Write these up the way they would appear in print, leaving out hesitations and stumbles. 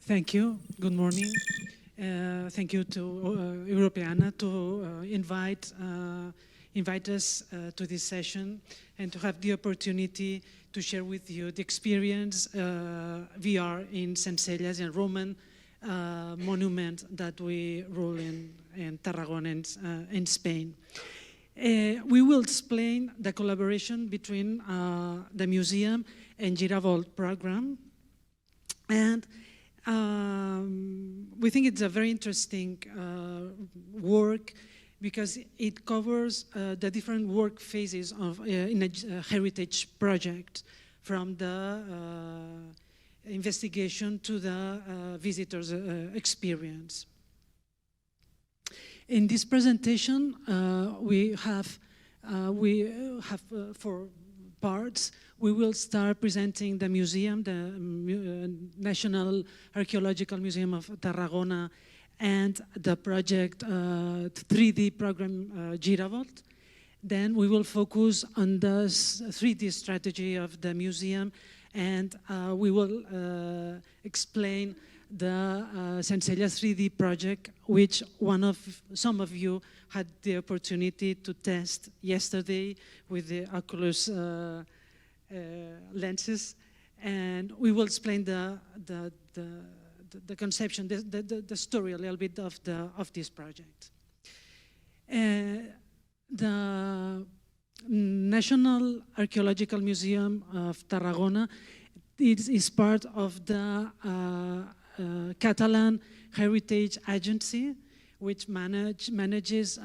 Thank you. Good morning. Thank you to Europeana to invite us to this session and to have the opportunity to share with you the experience we are in Centcelles, a Roman monument that we rule in Tarragona in Spain. We will explain the collaboration between the museum and Giravolt program, and we think it's a very interesting work because it covers the different work phases of in a heritage project, from the investigation to the visitor's experience. In this presentation, we have 4 parts. We will start presenting the museum, the National Archaeological Museum of Tarragona, and the project 3D program Giravolt. Then we will focus on the 3D strategy of the museum, and we will explain the Centcelles 3D project, which some of you had the opportunity to test yesterday with the Oculus lenses, and we will explain the conception, the story a little bit of this project. The National Archaeological Museum of Tarragona is part of the Catalan Heritage Agency, which manages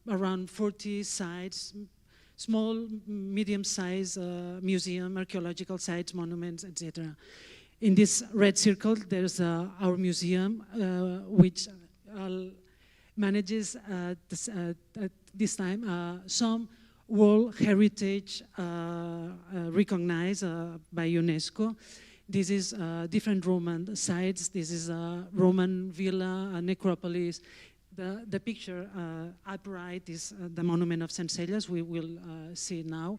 around 40 sites, small, medium-sized museum, archaeological sites, monuments, etc. In this red circle, there's our museum, which manages at this time some World Heritage recognized by UNESCO. This is different Roman sites. This is a Roman villa, a necropolis. The picture upright is the monument of Centcelles. We will see now.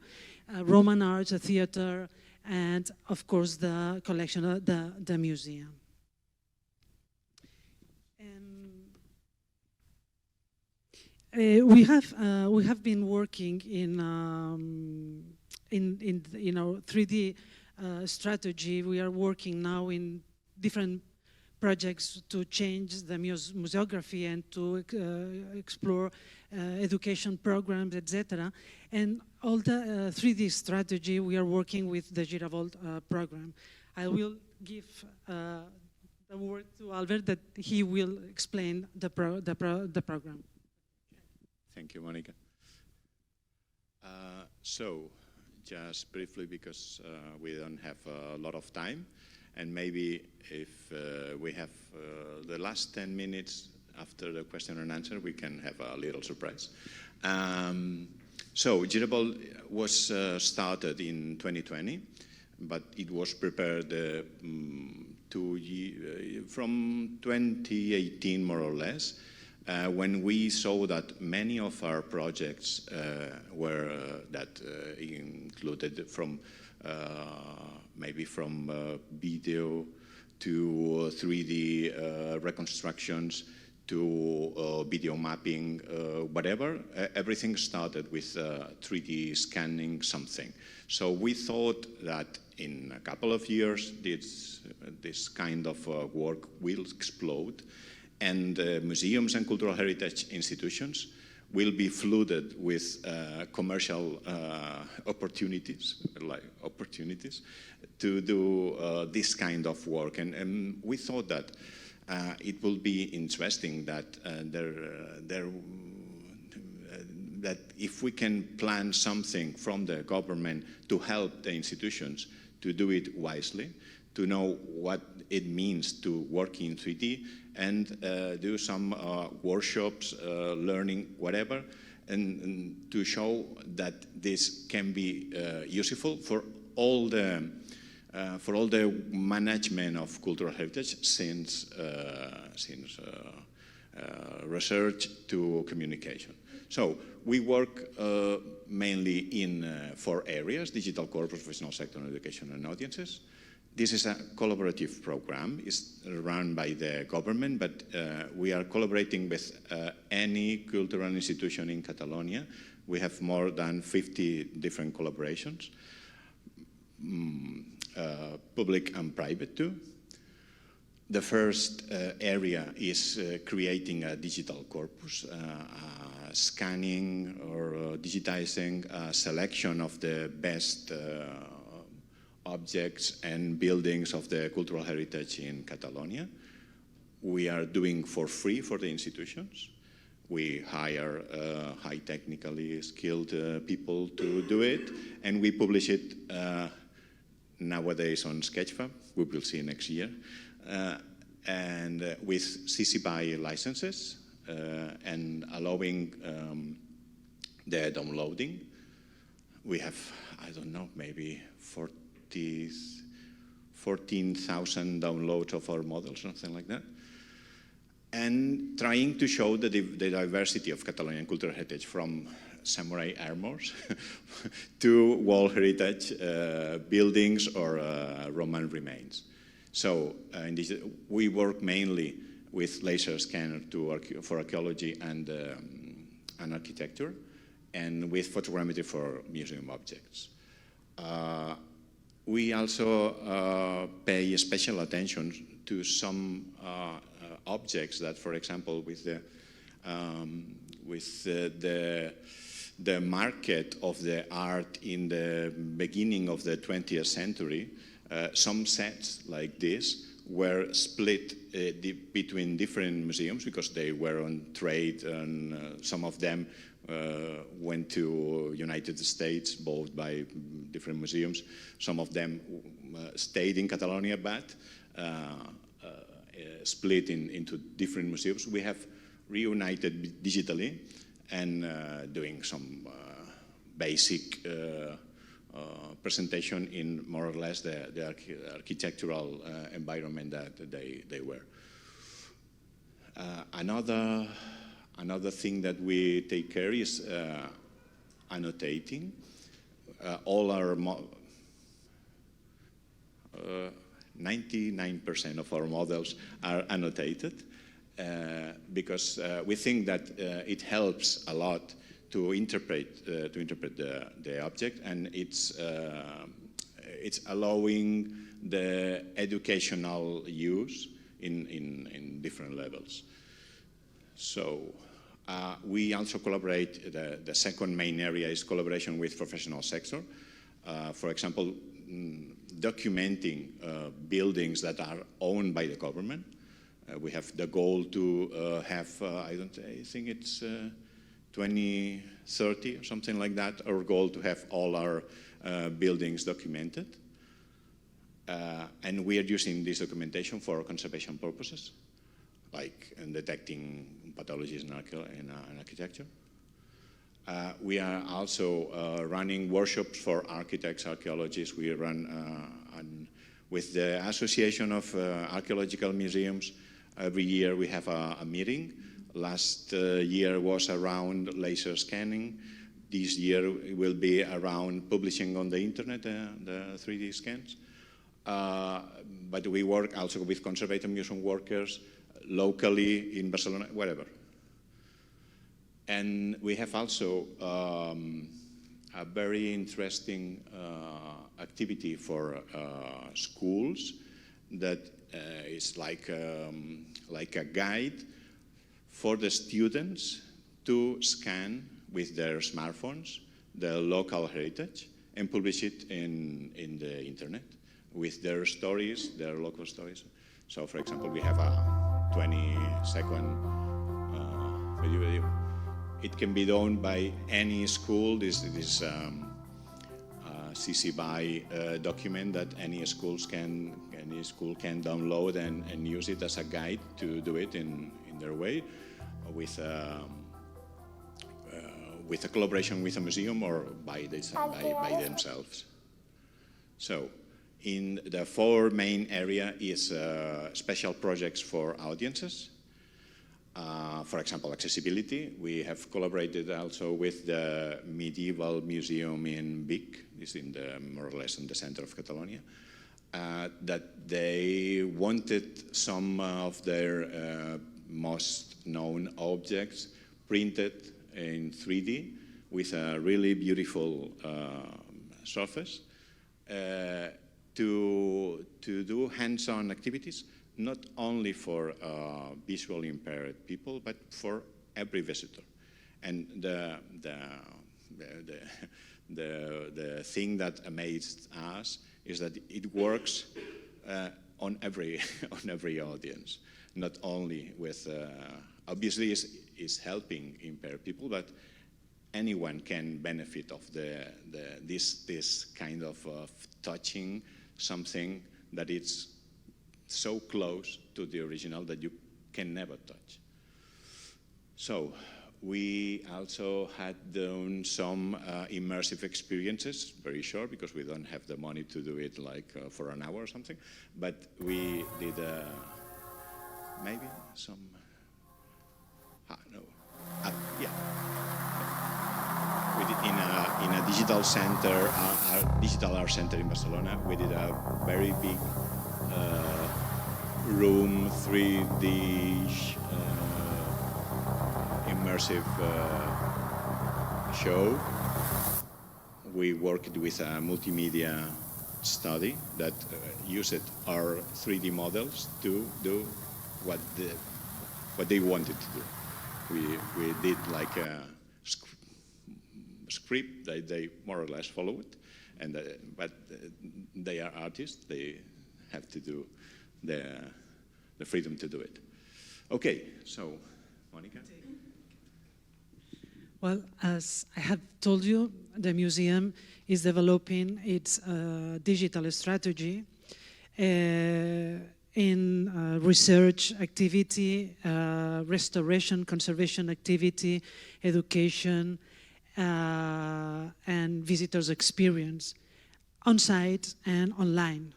Roman art, a theater, and of course the collection of the museum. We have been working in our 3D strategy. We are working now in different projects to change the museography and to explore education programs, etc. And all the 3D strategy, we are working with the Giravolt program. I will give the word to Albert that he will explain the program. Thank you, Mònica. So, just briefly, because we don't have a lot of time, and maybe if we have the last 10 minutes after the question and answer, we can have a little surprise. So, Giravolt was started in 2020, but it was prepared from 2018, more or less, when we saw that many of our projects included from maybe from video to 3D reconstructions to video mapping, whatever, everything started with 3D scanning something. So we thought that in a couple of years this kind of work will explode, and museums and cultural heritage institutions will be flooded with commercial opportunities to do this kind of work. And we thought that it will be interesting that that if we can plan something from the government to help the institutions to do it wisely, to know what it means to work in 3D, and do some workshops, learning, whatever, and to show that this can be useful for all the management of cultural heritage, since research to communication. So we work mainly in 4 areas: digital core, professional sector, and education and audiences. This is a collaborative program. It's run by the government, but we are collaborating with any cultural institution in Catalonia. We have more than 50 different collaborations, public and private too. The first area is creating a digital corpus, scanning or digitizing a selection of the best objects and buildings of the cultural heritage in Catalonia. We are doing for free for the institutions. We hire high technically skilled people to do it, and we publish it nowadays on Sketchfab. We will see next year. And with CC BY licenses and allowing the downloading. We have, I don't know, maybe 14,000 downloads of our models, something like that. And trying to show the diversity of Catalonian cultural heritage, from samurai armors to world heritage buildings or Roman remains. So we work mainly with laser scanner for archaeology and architecture, and with photogrammetry for museum objects. We also pay special attention to some objects that, for example, with the market of the art in the beginning of the 20th century, some sets like this were split between different museums because they were on trade, and some of them went to United States, bought by different museums. Some of them stayed in Catalonia, but split into different museums. We have reunited digitally and doing some basic presentation in more or less the architectural environment that they were. Another thing that we take care is annotating. All our 99% of our models are annotated because we think that it helps a lot to interpret the object, and it's allowing the educational use in different levels. So we also collaborate. The second main area is collaboration with professional sector. For example, documenting buildings that are owned by the government. We have the goal to have, I think it's 2030 or something like that, our goal to have all our buildings documented. And we are using this documentation for conservation purposes, like in detecting pathologies in architecture. We are also running workshops for architects, archaeologists. We run with the Association of Archaeological Museums. Every year we have a meeting. Last year was around laser scanning. This year it will be around publishing on the internet the 3D scans. But we work also with conservation museum workers locally in Barcelona, wherever. And we have also a very interesting activity for schools that is like a guide for the students to scan with their smartphones the local heritage and publish it in the internet with their stories, their local stories. So, for example, we have a 20-second video. It can be done by any school. This CC BY document that any school can download and use it as a guide to do it in their way, with a collaboration with a museum or by themselves. So, in the four main area is special projects for audiences. For example, accessibility. We have collaborated also with the Medieval Museum in Vic. It's in more or less in the center of Catalonia. that they wanted some of their most known objects printed in 3D with a really beautiful surface to do hands-on activities, not only for visually impaired people, but for every visitor. And the thing that amazed us is that it works on every audience, not only with obviously is helping impaired people, but anyone can benefit of this kind of touching something that is so close to the original that you can never touch. So we also had done some immersive experiences, very short, because we don't have the money to do it like for an hour or something, but we did maybe some, yeah. We did in a digital center, digital art center in Barcelona. We did a very big room 3D immersive show. We worked with a multimedia study that used our 3D models to do what they wanted to do. We did like a script that they more or less follow it, and but they are artists. They have to do the freedom to do it. Okay, so Mònica. Well, as I have told you, the museum is developing its digital strategy in research activity, restoration, conservation activity, education, and visitors' experience, on-site and online.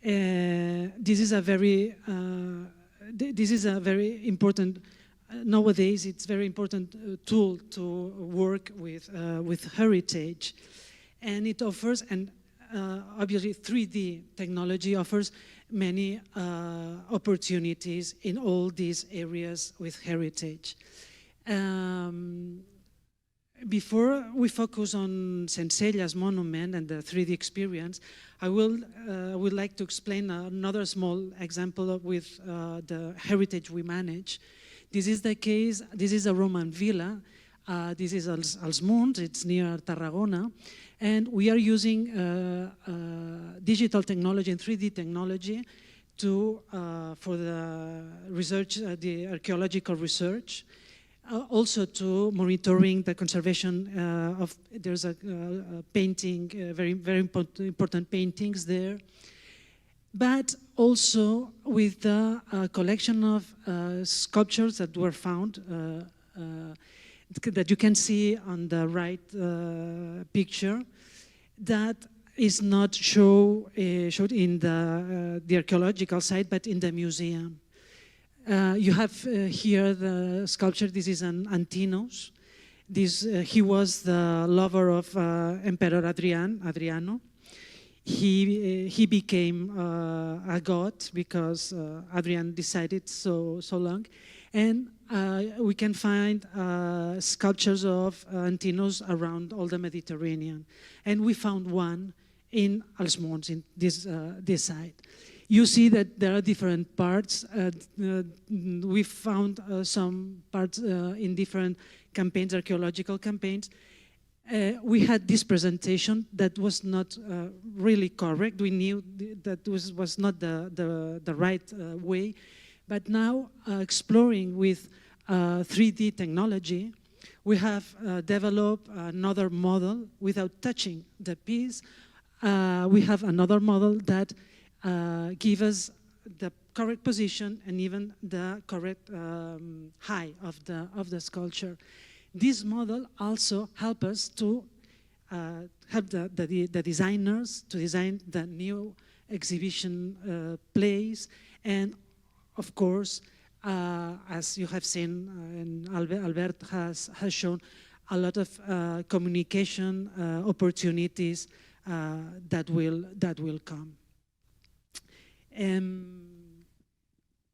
This is a very important. Nowadays, it's very important tool to work with heritage, and it offers, and obviously 3D technology offers many opportunities in all these areas with heritage. Before we focus on Centcelles monument and the 3D experience, I would like to explain another small example with the heritage we manage. This is the case, this is a Roman villa. This is als Munts, it's near Tarragona. And we are using digital technology and 3D technology for the research, the archaeological research. Also to monitoring the conservation of, there's a painting, very important paintings there. But also with the collection of sculptures that were found, that you can see on the right picture, that is not showed in the archaeological site, but in the museum. You have here the sculpture. This is an Antinos. He was the lover of Emperor Adriano. He became a god because Adrian decided so long. And we can find sculptures of Antinos around all the Mediterranean. And we found one in als Munts, in this site. You see that there are different parts. We found some parts in different campaigns, archaeological campaigns. We had this presentation that was not really correct. We knew that was not the right way. But now, exploring with 3D technology, we have developed another model without touching the piece. We have another model that give us the correct position and even the correct height of the sculpture. This model also help us to help the designers to design the new exhibition place, and of course, as you have seen, and Albert has shown, a lot of communication opportunities that will come.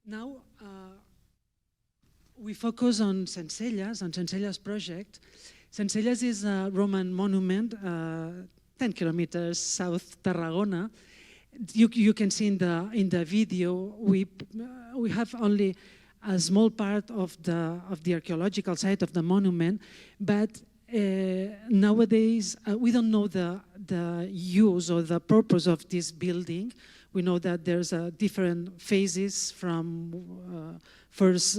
Now, we focus on Centcelles project. Centcelles is a Roman monument, 10 kilometers south Tarragona. You can see in the video, we have only a small part of the archaeological site of the monument, but nowadays we don't know the use or the purpose of this building. We know that there's different phases from first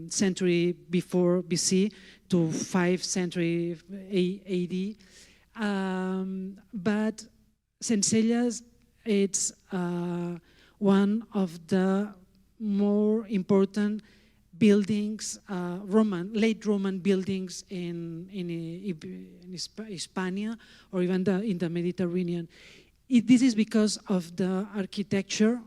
century before BC to 5th century AD. But Centcelles, it's one of the more important buildings, late Roman buildings in Hispania or even in the Mediterranean. This is because of the architecture.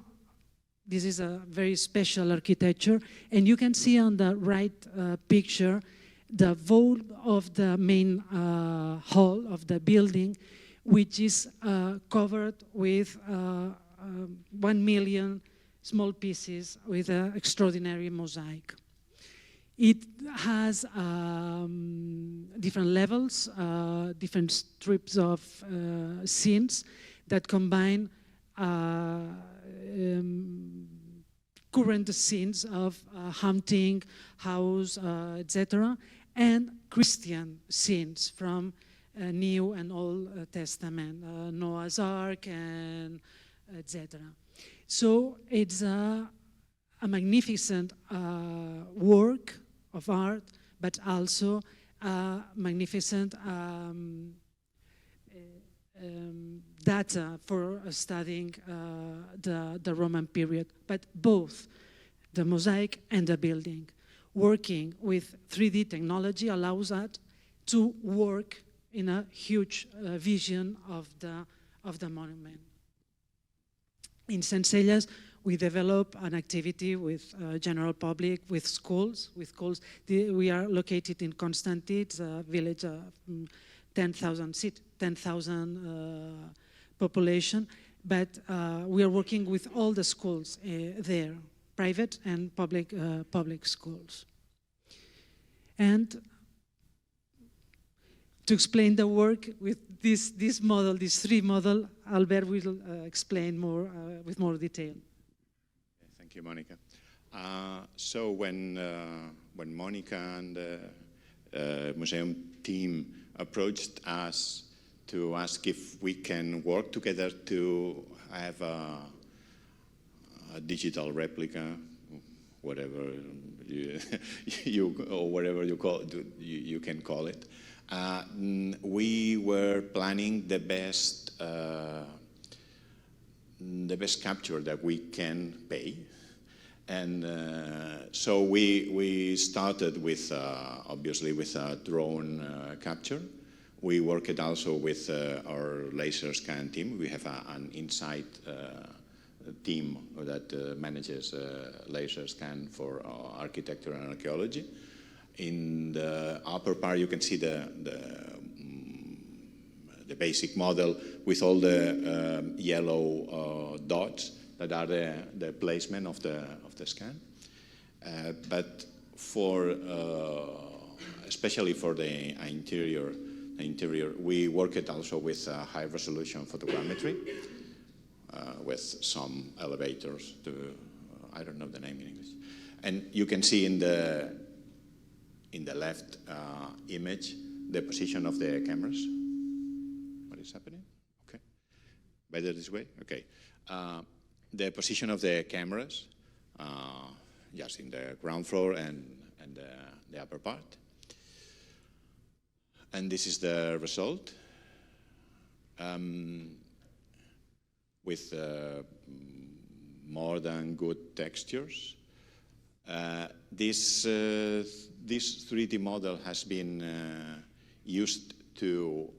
This is a very special architecture, and you can see on the right picture the vault of the main hall of the building, which is covered with 1 million small pieces with an extraordinary mosaic. It has different levels, different strips of scenes that combine current scenes of hunting, house, etc., and Christian scenes from New and Old Testament, Noah's Ark, and etc. So it's a magnificent work of art, but also a magnificent data for studying the Roman period. But both the mosaic and the building, working with 3D technology allows us to work in a huge vision of the monument. In Centcelles, we develop an activity with general public, with schools. We are located in Constantine, it's a village of 10,000 population, but we are working with all the schools there, private and public schools. And to explain the work with this model, this 3D model, Albert will explain more with more detail. Thank you, Mònica. So when Mònica and the museum team approached us to ask if we can work together to have a digital replica, whatever you can call it. We were planning the best capture that we can pay, and so we started with obviously with a drone capture. We worked also with our laser scan team. We have an inside team that manages laser scan for architecture and archaeology. In the upper part, you can see the basic model with all the yellow dots that are the placement of the scan. But for especially for the interior, we worked also with high resolution photogrammetry with some elevators. I don't know the name in English. And you can see in the left image the position of the cameras. What is happening? Okay, better this way. Okay, the position of the cameras, just in the ground floor and the upper part. And this is the result. With more than good textures. This 3D model has been used to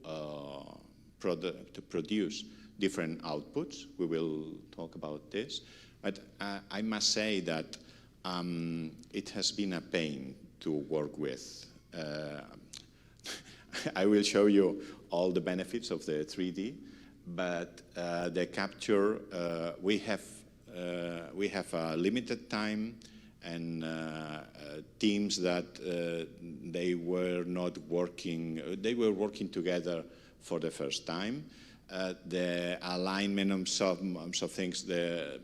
produce different outputs. We will talk about this. But I must say that it has been a pain to work with. I will show you all the benefits of the 3D, but the capture, we have we have a limited time and teams that they were not working, they were working together for the first time. The alignment of some things, the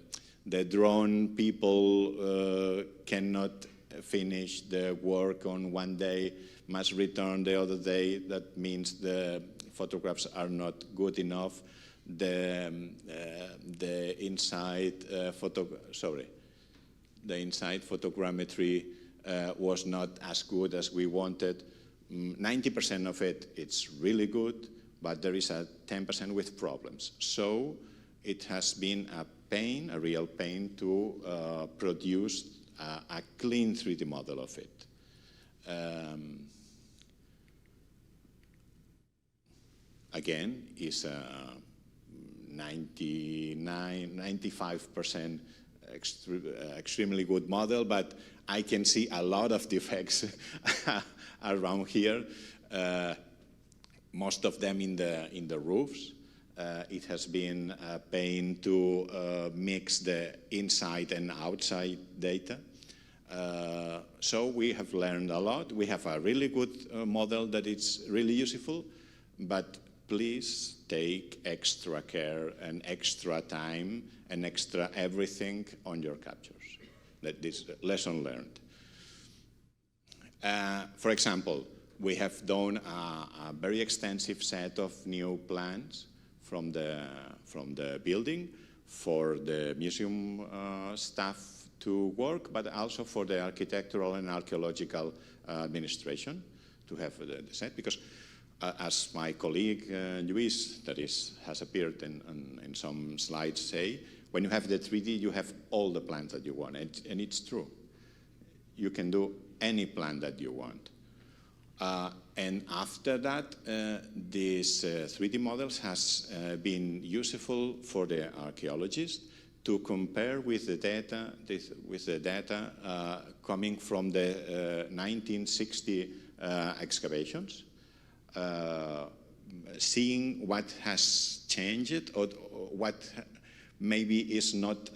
drone people cannot finish the work on one day, must return the other day. That means the photographs are not good enough. The inside photogrammetry was not as good as we wanted. 90% of it, it's really good, but there is a 10% with problems. So it has been a pain, a real pain, to produce a clean 3D model of it. Again, is a 95% extremely good model, but I can see a lot of defects around here. Most of them in the roofs. It has been a pain to mix the inside and outside data. So we have learned a lot. We have a really good model that is really useful, but please take extra care and extra time and extra everything on your captures. That is lesson learned. For example, we have done a very extensive set of new plans from the building for the museum staff to work, but also for the architectural and archaeological administration to have the set, because as my colleague Luis, that has appeared in some slides, say, when you have the 3D, you have all the plans that you want, and it's true. You can do any plan that you want. And after that, these 3D models has been useful for the archaeologists to compare with the data, coming from the 1960 excavations, seeing what has changed or what maybe is not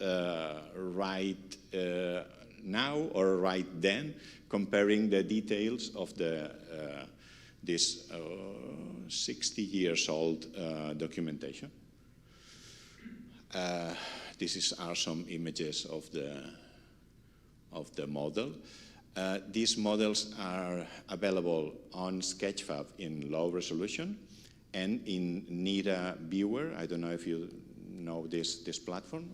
right now or right then, comparing the details of this 60 years old documentation. These are some images of the model. These models are available on Sketchfab in low resolution and in Nira Viewer. I don't know if you know this platform,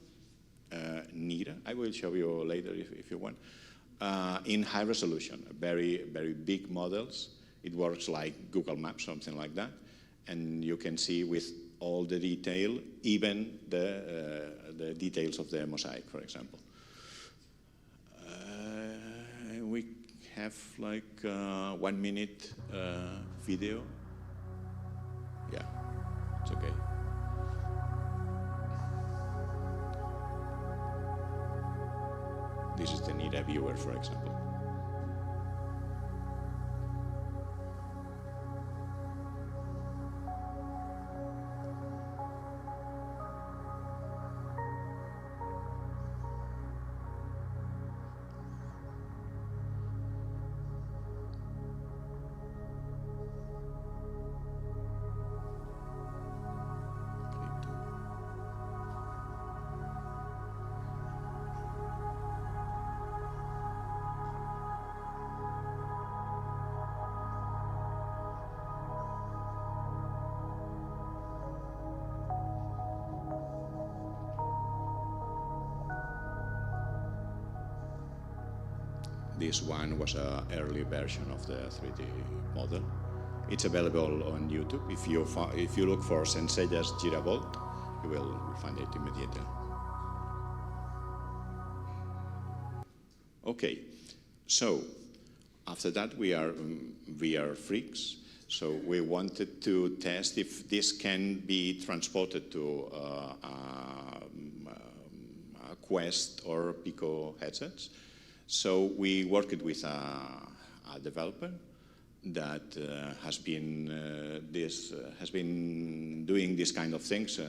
Nira. I will show you later if you want. In high resolution, very, very big models. It works like Google Maps, something like that. And you can see with all the detail, even the details of the mosaic, for example. We have like 1 minute video. Yeah, it's okay. This is the Nira Viewer, for example. This one was an early version of the 3D model. It's available on YouTube. If you look for Centcelles Giravolt, you will find it immediately. Okay, so after that we are VR freaks. So we wanted to test if this can be transported to a Quest or Pico headsets. So we worked with a developer that has been doing this kind of things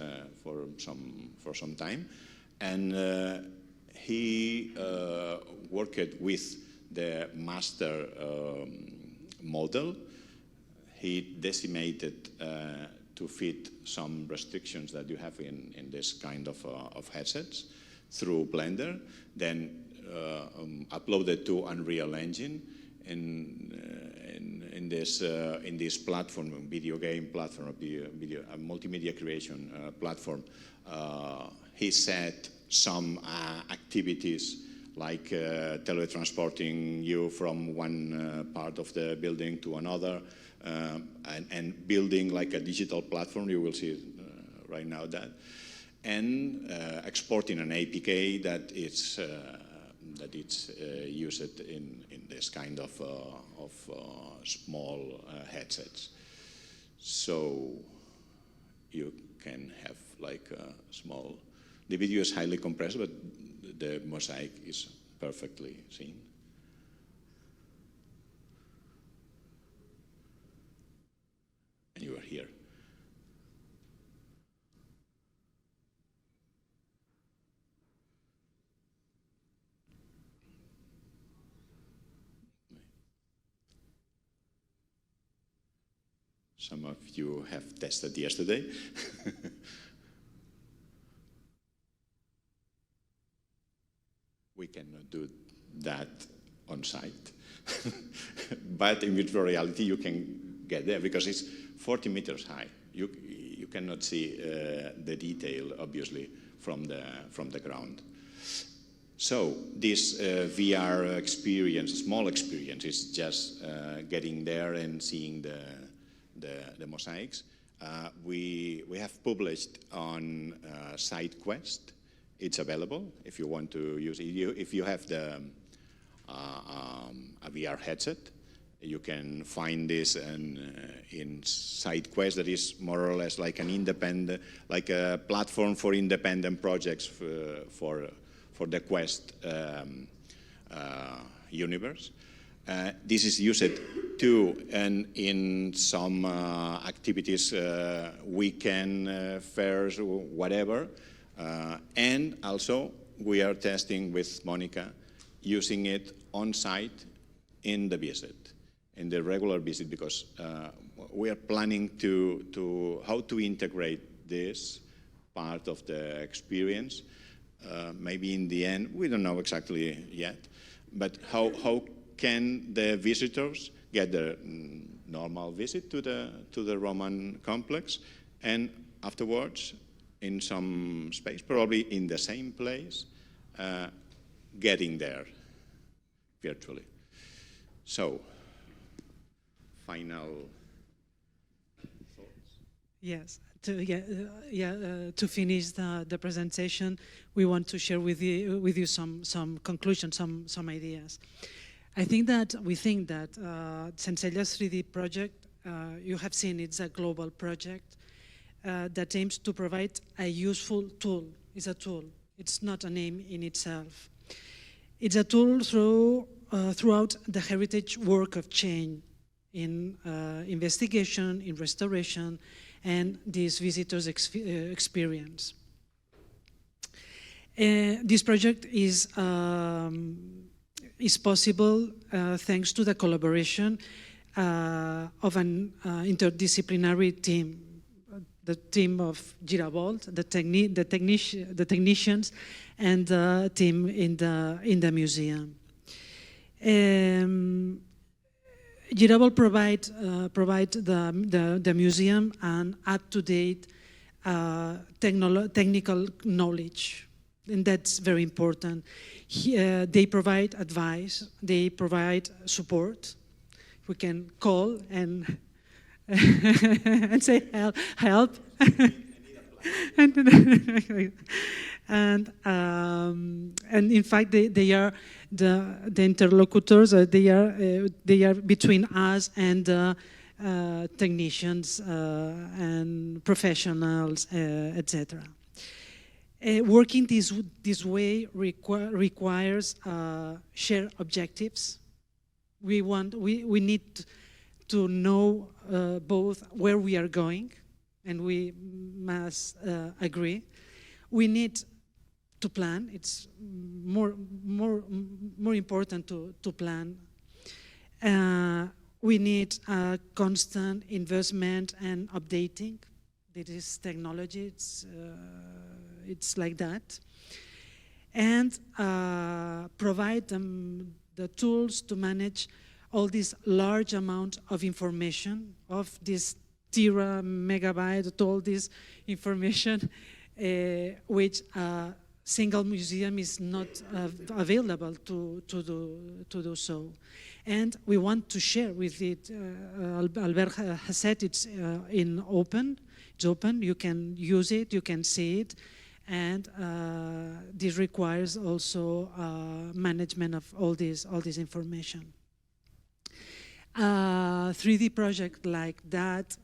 for some time, And he worked with the master model. He decimated to fit some restrictions that you have in this kind of headsets through Blender, then uploaded to Unreal Engine in this platform, video game platform, multimedia creation platform. He set some activities like teletransporting you from one part of the building to another, and building like a digital platform. You will see right now that, and exporting an APK that it's used in this kind of small headsets. So you can have like a small. The video is highly compressed, but the mosaic is perfectly seen. And you are here. Some of you have tested yesterday. We cannot do that on site. But in virtual reality, you can get there because it's 40 meters high. You cannot see the detail, obviously, from the ground. So this VR experience, small experience, is just getting there and seeing the mosaics. We have published on SideQuest. It's available if you want to use it. If you have a VR headset, you can find this in SideQuest. That is more or less like an independent, like a platform for independent projects for the Quest universe. This is used too, and in some activities, weekend fairs, whatever. And also, we are testing with Mònica, using it on site in the visit, in the regular visit, because we are planning how to integrate this part of the experience. Maybe in the end, we don't know exactly yet, but how can the visitors get their normal visit to the Roman complex, and afterwards, in some space, probably in the same place, getting there virtually. So, final thoughts? Yes. To finish the presentation, we want to share with you some conclusions, some ideas. We think that Centcelles 3D project, you have seen it's a global project that aims to provide a useful tool. It's a tool. It's not a name in itself. It's a tool throughout the heritage work of change in investigation, in restoration, and this visitor's experience. This project is possible thanks to the collaboration of an interdisciplinary team, the team of Giravolt, the technicians, and the team in the museum. Giravolt provide the museum an up-to-date technical knowledge, and that's very important. They provide advice, they provide support. We can call and and say help. And in fact, they are the interlocutors. They are between us and technicians and professionals, etc. Working this way requires shared objectives. We need to know both where we are going, and we must agree. We need to plan. It's more important to plan. We need constant investment and updating. It is technology. It's like that. And provide them the tools to manage all this large amount of information, of this tera, megabyte, all this information, which a single museum is not available to do so. And we want to share with it. Albert has said it's open. It's open. You can use it. You can see it. And this requires also management of all this information. 3D project like that,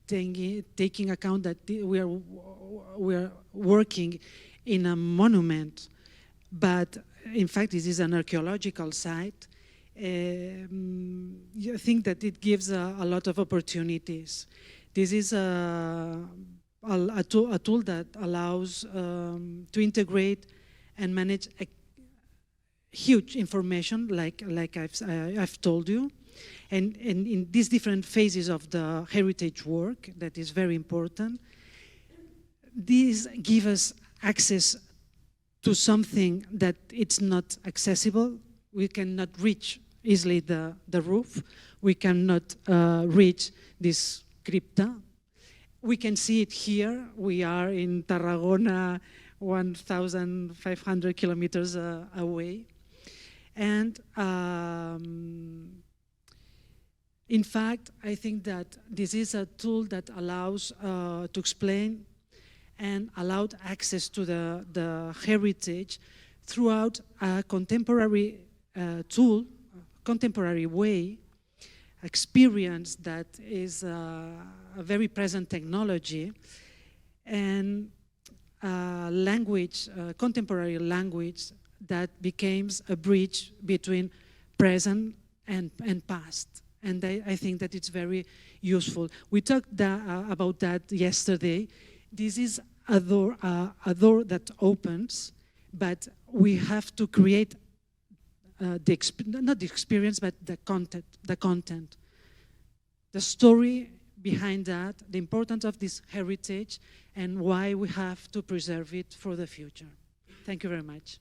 taking account that we are working in a monument, but in fact this is an archaeological site. I think that it gives a lot of opportunities. This is a tool that allows to integrate and manage huge information, like I've told you, and in these different phases of the heritage work, that is very important. These give us access to something that it's not accessible. We cannot reach easily the roof. We cannot reach this crypta. We can see it here. We are in Tarragona, 1,500 kilometers away. And in fact, I think that this is a tool that allows to explain and allowed access to the heritage throughout a contemporary tool, contemporary way, experience that is a very present technology, and language, contemporary language that becomes a bridge between present and past. And I think that it's very useful. We talked about that yesterday. This is a door that opens, but we have to create not the experience, but the content, the story behind that, the importance of this heritage, and why we have to preserve it for the future. Thank you very much.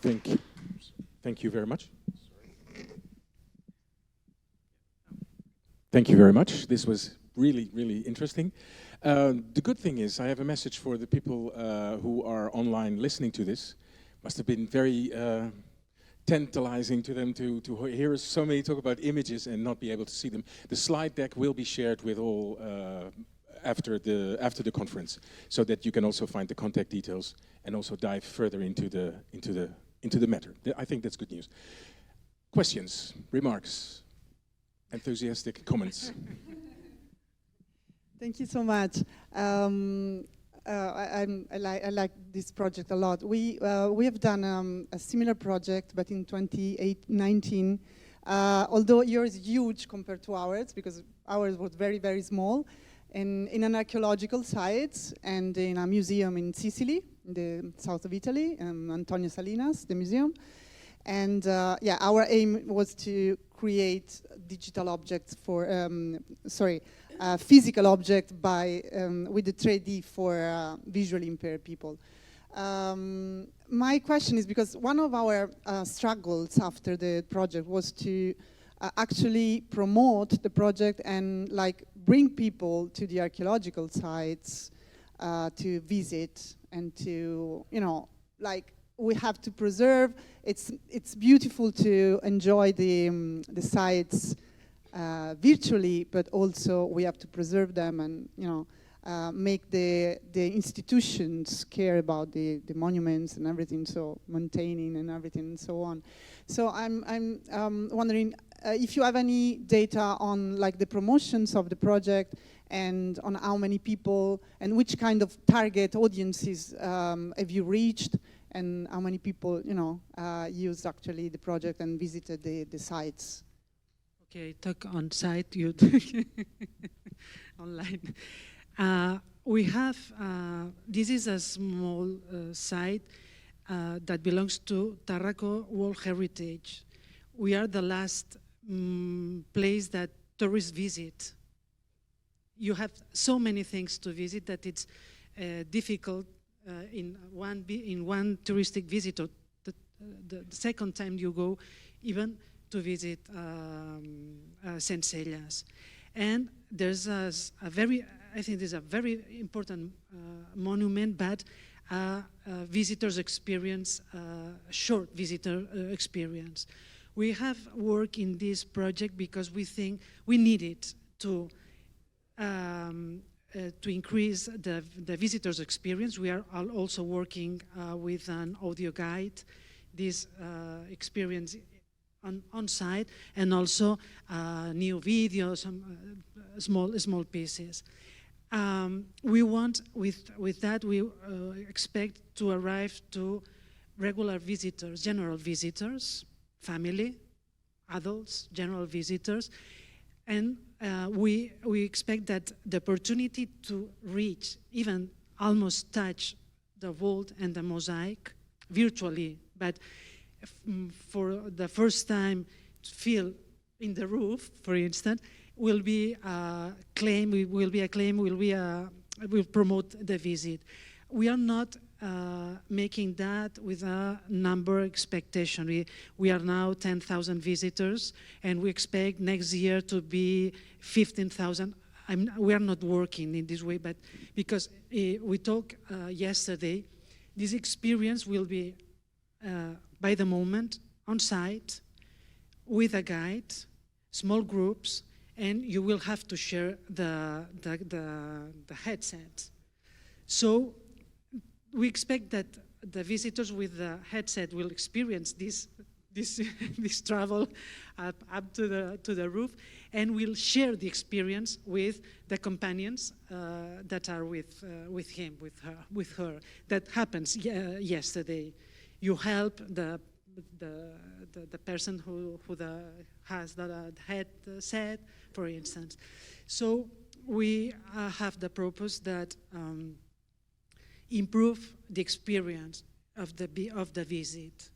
Thank you very much. Thank you very much. This was really, really interesting. The good thing is I have a message for the people who are online listening to this. Must have been very tantalizing to them to hear so many talk about images and not be able to see them. The slide deck will be shared with all after the conference, so that you can also find the contact details and also dive further into the matter. I think that's good news. Questions, remarks, enthusiastic comments. Thank you so much. I like this project a lot. We have done a similar project, but in 2019. Although yours is huge compared to ours, because ours was very, very small, in an archaeological site and in a museum in Sicily, in the south of Italy, Antonio Salinas, the museum. And yeah, our aim was to create digital objects for, physical object with the 3D for visually impaired people. My question is, because one of our struggles after the project was to actually promote the project and bring people to the archaeological sites to visit and to, we have to preserve. It's beautiful to enjoy the sites virtually, but also we have to preserve them and make the institutions care about the monuments and everything, so maintaining and everything and so on. So I'm wondering if you have any data on the promotions of the project and on how many people and which kind of target audiences have you reached, and how many people used actually the project and visited the sites. Okay, talk on site, you online. We have, this is a small site that belongs to Tarragona World Heritage. We are the last place that tourists visit. You have so many things to visit that it's difficult in one touristic visit, or the second time you go, even to visit Centcelles. And there's I think there's a very important monument, but visitors experience, short visitor experience. We have worked in this project because we think we need it to increase the visitors experience. We are also working with an audio guide, this experience on site, and also new videos, small pieces. We want, with that, we expect to arrive to regular visitors, general visitors, family, adults, general visitors, and we expect that the opportunity to reach, even almost touch the vault and the mosaic virtually, but for the first time feel in the roof, for instance, will be a claim, will promote the visit. We are not making that with a number expectation. We are now 10,000 visitors, and we expect next year to be 15,000. We are not working in this way, but because we talked yesterday, this experience will be by the moment, on site, with a guide, small groups, and you will have to share the headset. So we expect that the visitors with the headset will experience this travel up to the roof, and will share the experience with the companions that are with him, with her. That happens yesterday. You help the person who has the headset, for instance. So we have the purpose that improve the experience of the visit,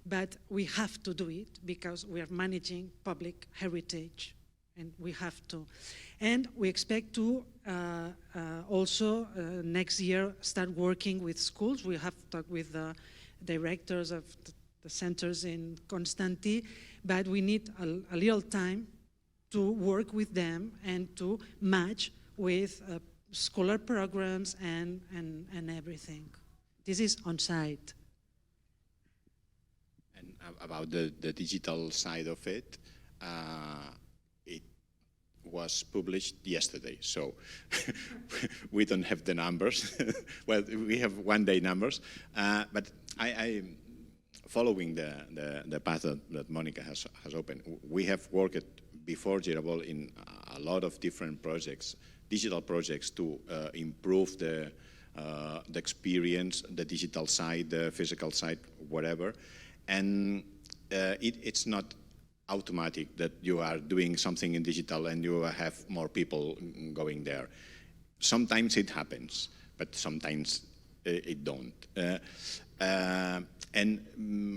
but we have to do it because we are managing public heritage, and we have to. And we expect to also next year start working with schools. We have talked with the directors of the centers in Constanti, but we need a little time to work with them and to match with scholar programs and everything. This is on site. And about the digital side of it, it was published yesterday, so we don't have the numbers. Well, we have one-day numbers, but I following the path that Mònica has opened. We have worked before Giravolt in a lot of different projects, digital projects, to improve the experience, the digital side, the physical side, whatever. And it's not automatic that you are doing something in digital and you have more people going there. Sometimes it happens, but sometimes it don't. And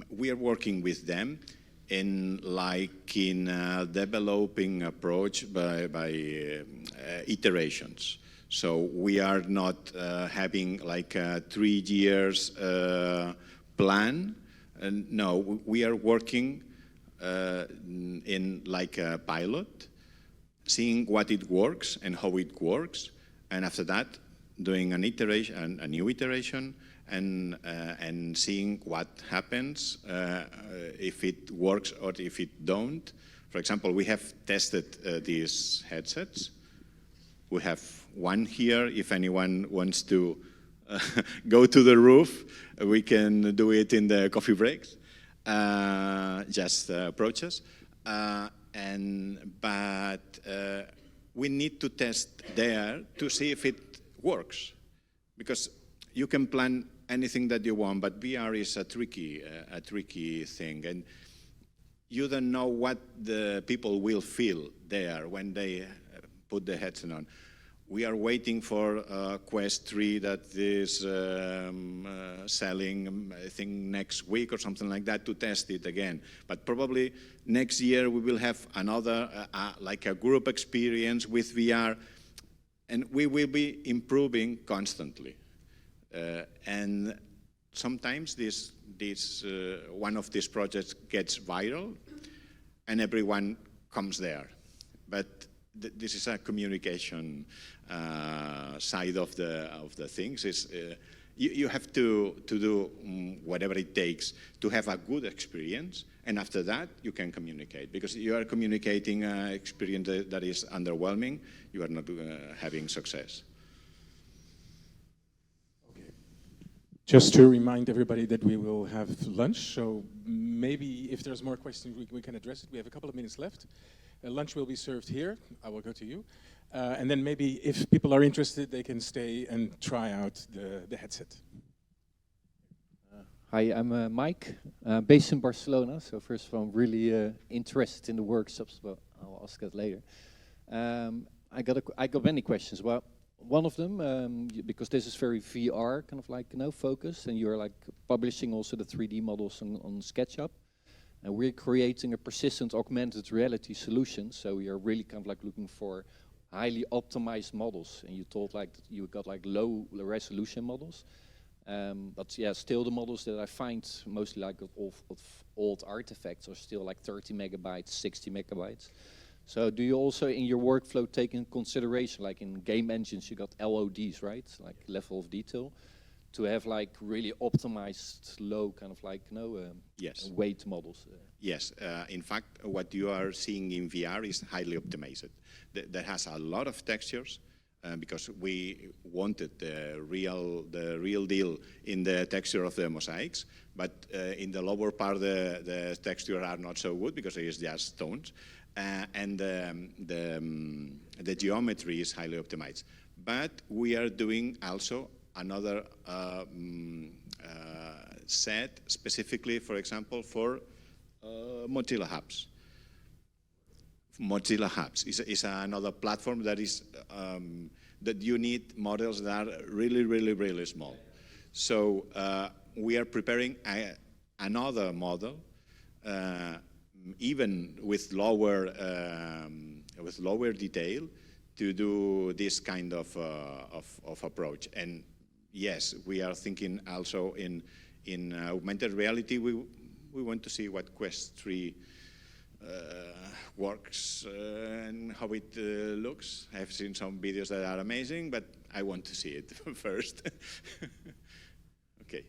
we are working with them in developing approach by iterations. So we are not having like a 3 years plan. No, we are working in like a pilot, seeing what it works and how it works, and after that, doing an iteration, a new iteration, and seeing what happens, if it works or if it don't. For example, we have tested these headsets. We have one here. If anyone wants to go to the roof, we can do it in the coffee breaks. Just approach us. But we need to test there to see if it works, because you can plan anything that you want, but VR is a tricky thing, and you don't know what the people will feel there when they put the headset on. We are waiting for Quest 3 that is selling, I think, next week or something like that to test it again. But probably next year we will have another, like a group experience with VR, and we will be improving constantly. And sometimes one of these projects gets viral, and everyone comes there. But this is a communication side of the things. You have to do whatever it takes to have a good experience, and after that you can communicate. Because you are communicating an experience that is underwhelming, you are not having success. Okay. Just to remind everybody that we will have lunch, so maybe if there's more questions we can address it. We have a couple of minutes left. Lunch will be served here. I will go to you. And then maybe if people are interested, they can stay and try out the headset. Hi, I'm Mike, based in Barcelona. So first of all, I'm really interested in the workshops, but I'll ask that later. I got many questions. Well, one of them, because this is very VR kind of like focused, and you're like publishing also the 3D models on SketchUp. And we're creating a persistent augmented reality solution. So we are really kind of like looking for highly optimized models. And you told like that you got like low resolution models. But yeah, still the models that I find mostly like of old artifacts are still like 30 megabytes, 60 megabytes. So do you also in your workflow take in consideration, like in game engines, you got LODs, right? Like level of detail. To have like really optimized low kind of like yes. weight models. Yes, in fact, what you are seeing in VR is highly optimized. That has a lot of textures because we wanted the real deal in the texture of the mosaics, but in the lower part the textures are not so good because it is just stones, and the geometry is highly optimized. But we are doing also another set specifically, for example, for Mozilla Hubs. Mozilla Hubs is another platform that is that you need models that are really, really, really small. So we are preparing another model, even with lower detail, to do this kind of approach. And yes, we are thinking also in augmented reality. We want to see what Quest 3 works and how it looks. I have seen some videos that are amazing, but I want to see it first. Okay.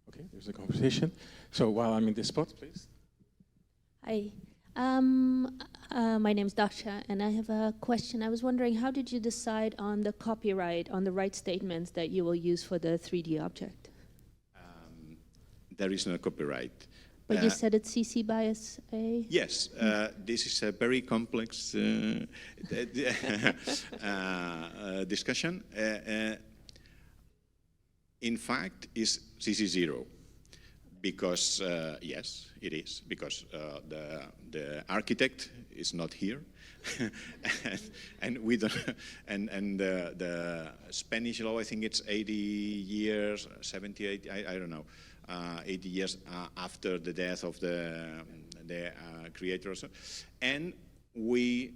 Okay, there's a conversation. So while I'm in this spot, please. Hi. My name is Dasha, and I have a question. I was wondering, how did you decide on the copyright, on the right statements that you will use for the 3D object? There is no copyright. But you said it's CC by SA? Yes, this is a very complex discussion. In fact, it's CC0. Because, yes, it is, because the architect is not here, and we don't, and the Spanish law, I think it's 80 years, 78, I don't know, 80 years after the death of the creator. And we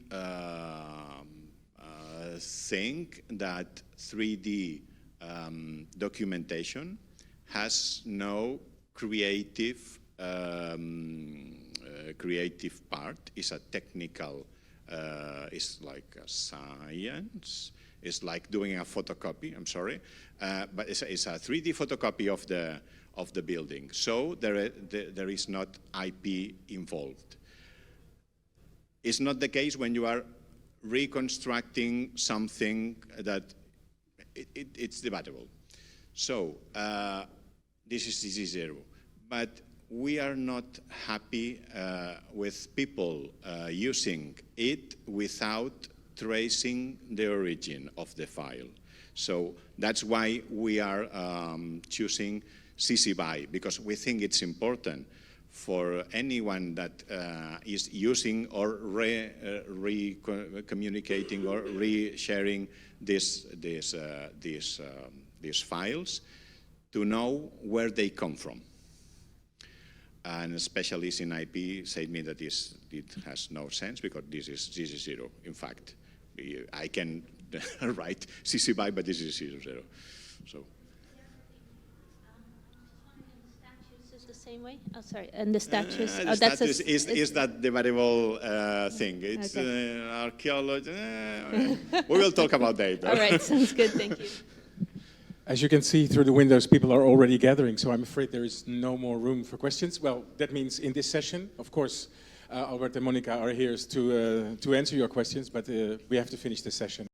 think that 3D documentation has no creative part. Is a technical, it's like a science. It's like doing a photocopy. I'm sorry, but it's a 3D photocopy of the building. So there is not IP involved. It's not the case when you are reconstructing something that it's debatable. So. This is CC0, but we are not happy with people using it without tracing the origin of the file. So that's why we are choosing CC BY, because we think it's important for anyone that is using or communicating or re-sharing these files to know where they come from. And specialists in IP say to me that it has no sense because this is zero. In fact, I can write CC BY, but this is 00. So. Same way? Oh, sorry. And the statues? The statues is that the variable thing. It's okay. Archaeology. We will talk about that. All right, sounds good. Thank you. As you can see through the windows, people are already gathering, so I'm afraid there is no more room for questions. Well, that means in this session, of course, Albert and Mònica are here to answer your questions, but we have to finish this session.